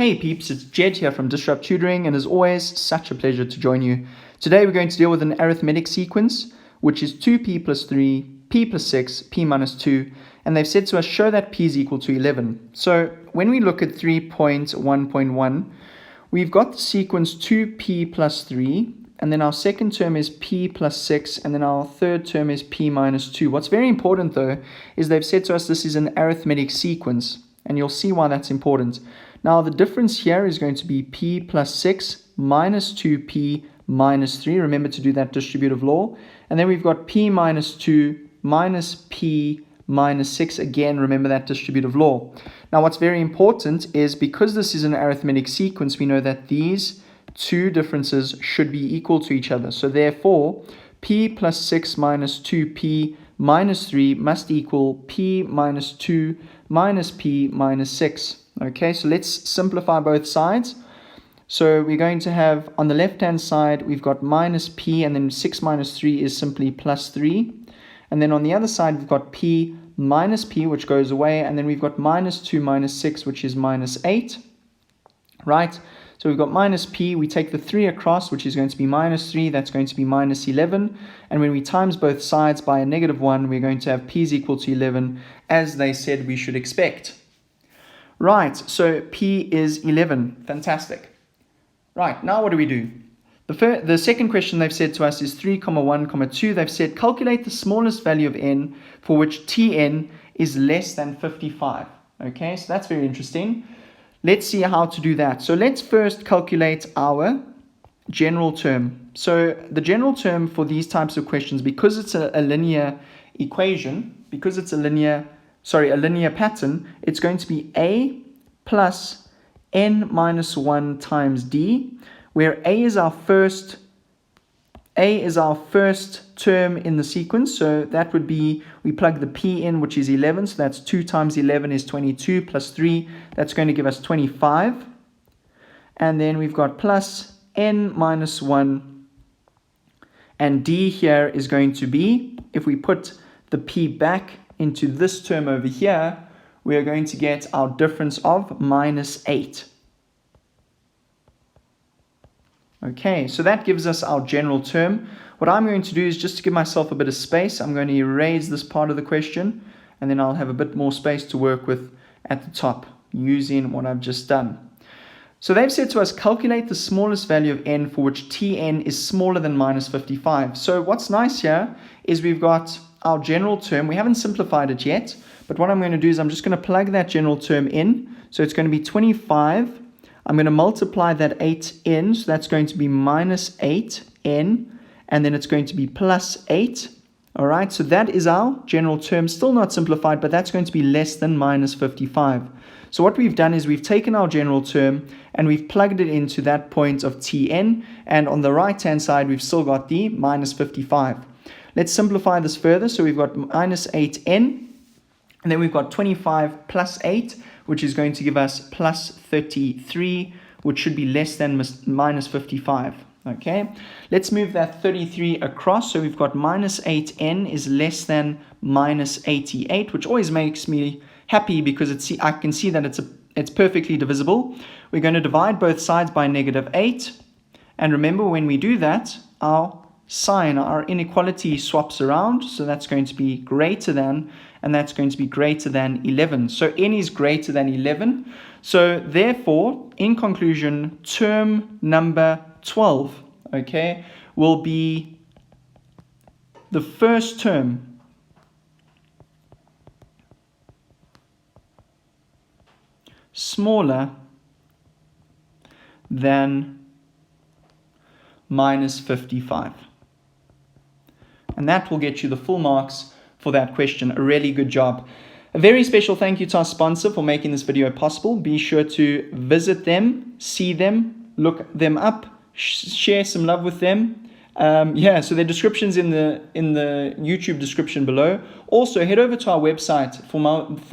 Hey peeps, it's Jedd here from Disrupt Tutoring, and as always, such a pleasure to join you. Today we're going to deal with an arithmetic sequence, which is 2p plus 3, p plus 6, p minus 2, and they've said to us, show that p is equal to 11. So when we look at 3.1.1, we've got the sequence 2p plus 3, and then our second term is p plus 6, and then our third term is p minus 2. What's very important though, is they've said to us this is an arithmetic sequence, and you'll see why that's important. Now the difference here is going to be p plus 6 minus 2p minus 3. Remember to do that distributive law. And then we've got p minus 2 minus p minus 6. Again, remember that distributive law. Now what's very important is because this is an arithmetic sequence, we know that these two differences should be equal to each other. So therefore, p plus 6 minus 2p minus 3 must equal p minus 2 minus p minus 6. Okay, so let's simplify both sides. So we're going to have on the left hand side we've got minus p, and then 6 minus 3 is simply plus 3. And then on the other side we've got p minus p, which goes away, and then we've got minus 2 minus 6, which is minus 8. Right, so we've got minus p, we take the 3 across, which is going to be minus 3, that's going to be minus 11. And when we times both sides by a negative 1, we're going to have p is equal to 11, as they said we should expect. Right, so p is 11. Fantastic. Right, now what do we do? The second question they've said to us is 3, 1, 2. They've said calculate the smallest value of n for which Tn is less than 55. Okay, so that's very interesting. Let's see how to do that. So let's first calculate our general term. So the general term for these types of questions, because it's a linear equation, because it's a linear pattern, it's going to be a plus n minus 1 times d, where a is our first term in the sequence. So that would be, we plug the p in, which is 11, so that's 2 times 11 is 22, plus 3, that's going to give us 25. And then we've got plus n minus 1, and d here is going to be, if we put the p back into this term over here, we are going to get our difference of minus 8. Okay, so that gives us our general term. What I'm going to do is, just to give myself a bit of space, I'm going to erase this part of the question, and then I'll have a bit more space to work with at the top using what I've just done. So they've said to us, calculate the smallest value of n for which Tn is smaller than minus 55. So what's nice here is we've got our general term. We haven't simplified it yet, but what I'm going to do is I'm just going to plug that general term in. So it's going to be 25. I'm going to multiply that 8 in, so that's going to be minus 8n, and then it's going to be plus 8. All right, so that is our general term, still not simplified, but that's going to be less than minus 55. So what we've done is we've taken our general term and we've plugged it into that point of Tn, and on the right hand side we've still got the minus 55. Let's simplify this further. So we've got minus 8n, and then we've got 25 plus 8, which is going to give us plus 33, which should be less than minus 55. Okay, let's move that 33 across. So we've got minus 8n is less than minus 88, which always makes me happy because I can see that it's perfectly divisible. We're going to divide both sides by negative 8. And remember, when we do that, our sign, our inequality swaps around. So that's going to be greater than, and that's going to be greater than 11. So n is greater than 11. So therefore, in conclusion, term number 12, okay, will be the first term smaller than minus 55. And that will get you the full marks for that question. A really good job. A very special thank you to our sponsor for making this video possible. Be sure to visit them, see them, look them up, share some love with them. So their description's in the YouTube description below. Also, head over to our website for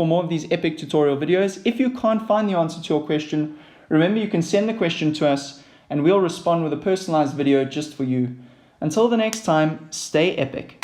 more of these epic tutorial videos. If you can't find the answer to your question, remember you can send the question to us and we'll respond with a personalized video just for you. Until the next time, stay epic.